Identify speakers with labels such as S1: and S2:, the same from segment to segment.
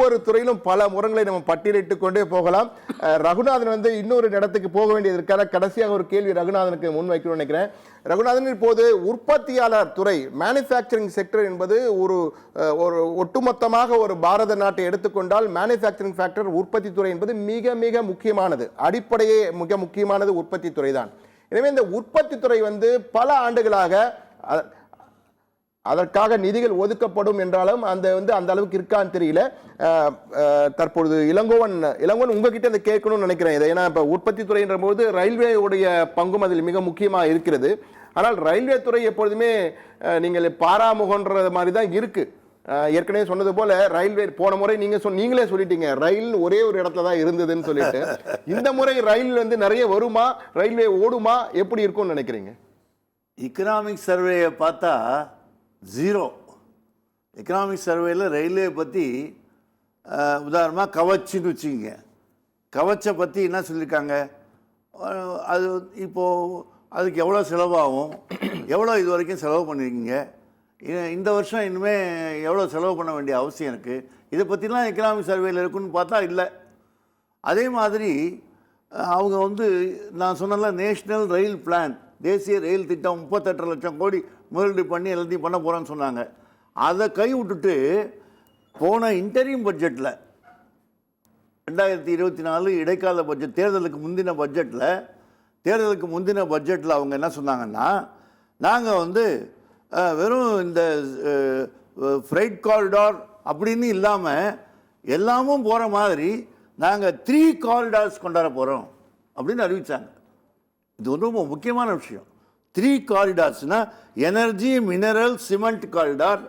S1: ஒவ்வொரு துறையிலும் பல முறைகளை நம்ம பட்டியலிட்டுக் கொண்டே போகலாம். ரகுநாதன் வந்து இன்னொரு இடத்துக்கு போக வேண்டியதற்கான கடைசியாக ஒரு கேள்வி ரகுநாதனுக்கு முன்வைக்கணும்னு நினைக்கிறேன். ரகுநாதன், இப்போது உற்பத்தியாளர் துறை, மேனுஃபேக்சரிங் செக்டர் என்பது ஒரு ஒட்டுமொத்தமாக ஒரு பாரத நாட்டை எடுத்துக்கொண்டால் மேனுஃபேக்சரிங் ஃபேக்டர், உற்பத்தி துறை என்பது மிக மிக முக்கியமானது. அடிப்படையே மிக முக்கியமானது உற்பத்தி துறை தான். எனவே இந்த உற்பத்தி துறை வந்து பல ஆண்டுகளாக அதற்காக நிதிகள் ஒதுக்கப்படும் என்றாலும் அந்த அளவுக்கு இருக்கான்னு தெரியல. தற்பொழுது இளங்கோவன் உங்ககிட்ட இந்த கேட்கணும்னு நினைக்கிறேன் இதை. ஏன்னா இப்ப உற்பத்தி துறைன்ற போது ரயில்வேவுடைய பங்கும் அதில் மிக முக்கியமா இருக்கிறது. ஆனால் ரயில்வே துறை எப்பொழுதுமே நீங்கள் பாராமுகன்ற மாதிரி தான் இருக்கு. ஏற்கனவே சொன்னது போல ரயில்வே போன முறை நீங்களே சொல்லிட்டீங்க ரயில் ஒரே ஒரு இடத்துல தான் இருந்ததுன்னு சொல்லிட்டு. இந்த முறை ரயில் வந்து நிறைய வருமா, ரயில்வே ஓடுமா, எப்படி இருக்கும்னு நினைக்கிறீங்க?
S2: எக்கனாமிக் சர்வேயை பார்த்தா ஜீரோ. எக்கனாமிக் சர்வேயில் ரயில்வே பற்றி உதாரணமாக கவச்சுன்னு வச்சுக்கிங்க. கவச்சை பற்றி என்ன சொல்லியிருக்காங்க, அது இப்போது அதுக்கு எவ்வளோ செலவாகும், எவ்வளோ இது வரைக்கும் செலவு பண்ணியிருக்கீங்க, இந்த வருஷம் இனிமேல் எவ்வளோ செலவு பண்ண வேண்டிய அவசியம் இருக்குது, இதை பற்றிலாம் எக்கனாமிக் சர்வேயில் இருக்குன்னு பார்த்தா இல்லை. அதே மாதிரி அவங்க வந்து நான் சொன்னல நேஷ்னல் ரயில் பிளான், தேசிய ரயில் திட்டம் 38 லட்சம் கோடி முதலீடு பண்ணி எல்லாத்தையும் பண்ண போகிறோன்னு சொன்னாங்க. அதை கை விட்டுட்டு போன இன்டரிம் பட்ஜெட்டில் 2024 இடைக்கால பட்ஜெட், தேர்தலுக்கு முந்தின பட்ஜெட்டில் அவங்க என்ன சொன்னாங்கன்னா, நாங்கள் வந்து வெறும் இந்த ஃப்ரைட் காரிடார் அப்படின்னு இல்லாமல் எல்லாமும் போகிற மாதிரி நாங்கள் 3 காரிடார்ஸ் கொண்டாட போகிறோம் அப்படின்னு அறிவித்தாங்க. இது ரொம்ப முக்கியமான விஷயம். 3 காரிடார்ஸ்னால் energy, mineral, cement corridor,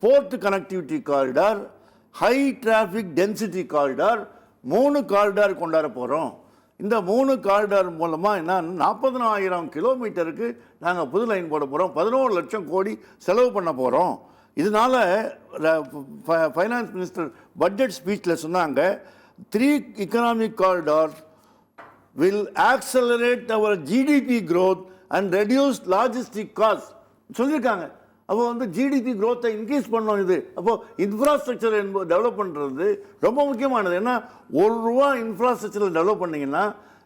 S2: port connectivity corridor, high traffic density corridor, 3 corridor கொண்டாட போகிறோம். இந்த 3 காரிடார் மூலமாக என்ன 40,000 கிலோமீட்டருக்கு நாங்கள் புது லைன் போட போகிறோம், 11 லட்சம் கோடி செலவு பண்ண போகிறோம். இதனால் ஃபைனான்ஸ் மினிஸ்டர் பட்ஜெட் ஸ்பீச்சில் சொன்னாங்க, 3 economic corridors will accelerate our GDP growth and reduce logistic costs சொல்லியிருக்காங்க. அப்போ வந்து ஜிடிபி growth-ஐ இன்க்ரீஸ் பண்ணோம். இது அப்போது இன்ஃப்ராஸ்ட்ரக்சர் டெவலப் பண்ணுறது ரொம்ப முக்கியமானது. ஏன்னா ₹1 இன்ஃப்ராஸ்ட்ரக்சரில் டெவலப் பண்ணிங்கன்னா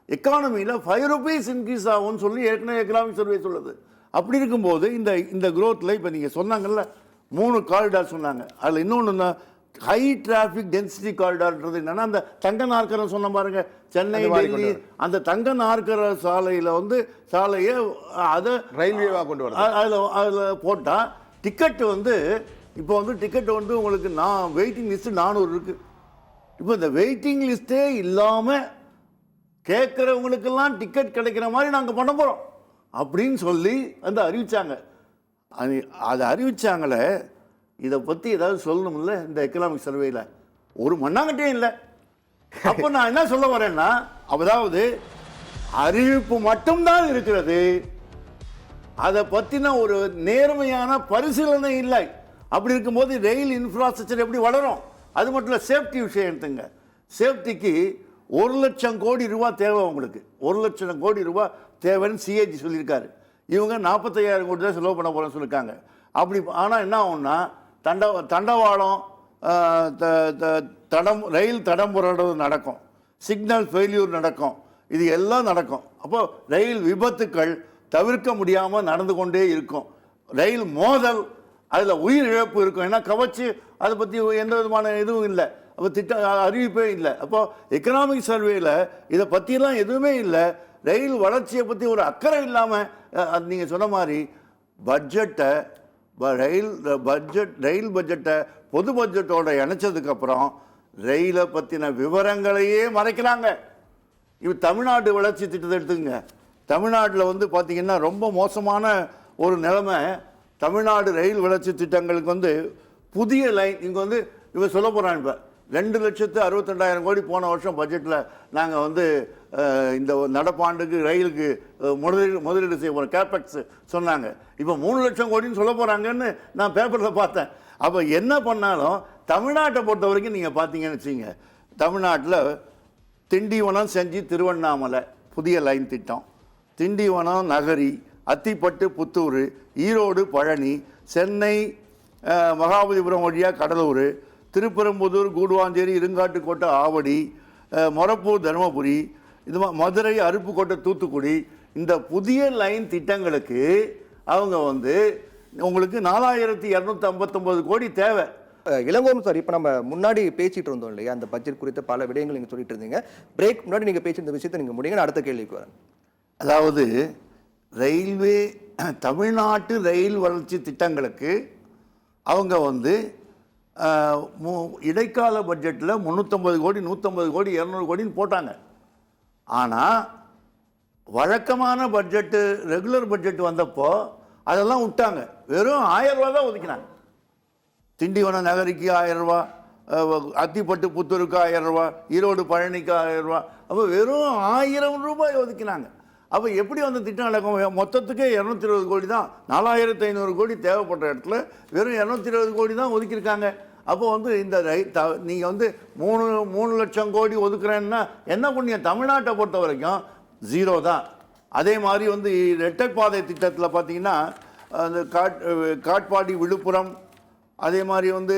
S2: எக்கானமியில் ₹5 இன்க்ரீஸ் ஆகும்னு சொல்லி ஏற்கனவே எக்கனாமிக் சர்வே சொல்லுது. அப்படி இருக்கும்போது இந்த growth-ல இப்போ நீங்கள் சொன்னாங்கல்ல 3 காரிடார் சொன்னாங்க. அதில் இன்னொன்று ஹை டிராஃபிக் டென்சிட்டி காரிடார்ன்றது என்னன்னா, அந்த தங்க நாற்கரம் சொன்ன பாருங்க, சென்னை டெல்லி அந்த தங்க நாற்கர சாலையை அதை
S1: ரயில்வேவாக கொண்டு வர
S2: அதில் போட்டால் டிக்கெட்டு வந்து இப்போ வந்து டிக்கெட்டு வந்து உங்களுக்கு வெயிட்டிங் லிஸ்ட்டு 400 இருக்குது. இப்போ இந்த வெயிட்டிங் லிஸ்ட்டே இல்லாமல் கேட்குறவங்களுக்கெல்லாம் டிக்கெட் கிடைக்கிற மாதிரி நாங்கள் பண்ண போகிறோம் அப்படின்னு சொல்லி அறிவித்தாங்க. அதை அறிவித்தாங்களே, இதை பற்றி ஏதாவது சொல்லணும்ல இந்த எக்கனாமிக் சர்வேயில்? ஒரு மண்ணாங்கட்டே இல்லை. அப்போ நான் என்ன சொல்ல வரேன்னா, அதாவது அறிவிப்பு மட்டும்தான் இருக்கிறது, அதை பற்றின ஒரு நேர்மையான பரிசீலனை இல்லை. அப்படி இருக்கும்போது ரயில் இன்ஃப்ராஸ்ட்ரக்சர் எப்படி வளரும்? அது மட்டும் இல்லை, சேஃப்டி விஷயம் எடுத்துங்க. சேஃப்டிக்கு 1 லட்சம் கோடி ரூபா தேவை. உங்களுக்கு 1 லட்சம் கோடி ரூபா தேவைன்னு சிஏஜி சொல்லியிருக்காரு. இவங்க 45,000 கோடி தான் செலவு பண்ண போகிறோன்னு சொல்லியிருக்காங்க. அப்படி ஆனால் என்ன ஆகும்னா, தண்டவாளம் ரயில் தடம் புரடுறது நடக்கும், சிக்னல் ஃபெயில்யூர் நடக்கும், இது எல்லாம் நடக்கும். அப்போது ரயில் விபத்துக்கள் தவிர்க்க முடியாமல் நடந்து கொண்டே இருக்கும். ரயில் மோதல், அதில் உயிர் இழப்பு இருக்கும். ஏன்னா கவச்சு அதை பற்றி எந்த விதமான இதுவும் இல்லை, அப்போ அறிவிப்பே இல்லை. அப்போது எக்கனாமிக் சர்வேயில் இதை பற்றிலாம் எதுவுமே இல்லை. ரயில் வளர்ச்சியை பற்றி ஒரு அக்கறை இல்லாமல் நீங்கள் சொன்ன மாதிரி ரயில் பட்ஜெட்டை பொது பட்ஜெட்டோட இணைச்சதுக்கப்புறம் ரயிலை பற்றின விவரங்களையே மறைக்கிறாங்க. இப்போ தமிழ்நாடு வளர்ச்சி திட்டத்தை எடுத்துங்க. தமிழ்நாட்டில் வந்து பார்த்திங்கன்னா ரொம்ப மோசமான ஒரு நிலைமை. தமிழ்நாடு ரயில் வளர்ச்சி திட்டங்களுக்கு புதிய லைன் இங்கே இவன் சொல்ல போகிறான். இப்போ 2,62,000 கோடி போன வருஷம் பட்ஜெட்டில் நாங்கள் இந்த நடப்பாண்டுக்கு ரயிலுக்கு முதலீடு செய்ய போகிறோம், கேபெக்ஸ் சொன்னாங்க. இப்போ 3 லட்சம் கோடின்னு சொல்ல போகிறாங்கன்னு நான் பேப்பரில் பார்த்தேன். அப்போ என்ன பண்ணாலும் தமிழ்நாட்டை பொறுத்த வரைக்கும் நீங்கள் பார்த்தீங்கன்னு வச்சுங்க, தமிழ்நாட்டில் திண்டிவனம், செஞ்சி, திருவண்ணாமலை புதிய லைன் திட்டம், திண்டிவனம், நகரி, அத்திப்பட்டு, புத்தூர், ஈரோடு, பழனி, சென்னை, மகாபலிபுரம் வழியாக கடலூர், திருப்பெரும்புதூர், கூடுவாஞ்சேரி, இருங்காட்டுக்கோட்டை, ஆவடி, மொரப்பூர், தருமபுரி, இது மதுரை, அருப்புக்கோட்டை, தூத்துக்குடி, இந்த புதிய லைன் திட்டங்களுக்கு அவங்க வந்து உங்களுக்கு 4259 கோடி தேவை.
S3: இளங்கோவன் சார், இப்போ நம்ம முன்னாடி பேசிட்டு இருந்தோம் இல்லையா, அந்த பட்ஜெட் குறித்த பல விடயங்கள் நீங்கள் சொல்லிட்டு இருந்தீங்க. பிரேக் முன்னாடி நீங்கள் பேசியிருந்த விஷயத்தை நீங்கள் முடிங்க, நான் அடுத்த கேள்விக்கு வரேன்.
S2: அதாவது ரயில்வே, தமிழ்நாட்டு ரயில் வளர்ச்சி திட்டங்களுக்கு அவங்க வந்து இடைக்கால பட்ஜெட்டில் 350 கோடி, 150 கோடி, 200 கோடின்னு போட்டாங்க. ஆனால் வழக்கமான பட்ஜெட்டு, ரெகுலர் பட்ஜெட் வந்தப்போ அதெல்லாம் விட்டாங்க. வெறும் 1000 ரூபா தான் ஒதுக்கினாங்க. திண்டிவனம் நகரிக்கு 1000 ரூபா, அத்திப்பட்டு புத்தூருக்கு 1000 ரூபா, ஈரோடு பழனிக்கு 1000 ரூபா. அப்போ வெறும் 1000 ரூபாய் ஒதுக்கினாங்க. அப்போ எப்படி வந்து திட்டம் நடக்கும்? மொத்தத்துக்கே 220 கோடி தான். 4500 கோடி தேவைப்பட்ட இடத்துல வெறும் 220 கோடி தான் ஒதுக்கியிருக்காங்க. அப்போ வந்து இந்த நீங்கள் வந்து 3 லட்சம் கோடி ஒதுக்குறேன்னா என்ன புண்ணியம்? தமிழ்நாட்டை பொறுத்த வரைக்கும் 0 தான். அதே மாதிரி வந்து இரட்டைப்பாதை திட்டத்தில் பார்த்தீங்கன்னா அந்த காட்பாடி, விழுப்புரம், அதே மாதிரி வந்து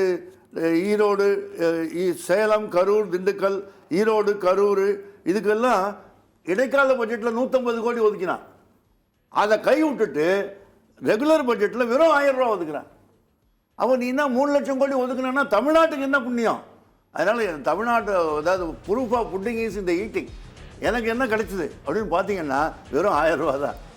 S2: ஈரோடு, சேலம், கரூர், திண்டுக்கல், ஈரோடு, கரூர், இதுக்கெல்லாம் இடைக்கால பட்ஜெட்டில் 150 கோடி ஒதுக்கினான். அதை கை விட்டுட்டு ரெகுலர் பட்ஜெட்டில் வெறும் 1000 ரூபா ஒதுக்குறான். அப்போ நீ என்ன 3 லட்சம் கோடி ஒதுக்குனா தமிழ்நாட்டுக்கு என்ன புண்ணியம்? அதனால் தமிழ்நாட்டு, அதாவது ப்ரூஃப் ஆஃப் புட்டிங் இஸ் இந்த ஈட்டிங். எனக்கு என்ன கிடைச்சிது அப்படின்னு பார்த்தீங்கன்னா வெறும் 1000 ரூபா தான்.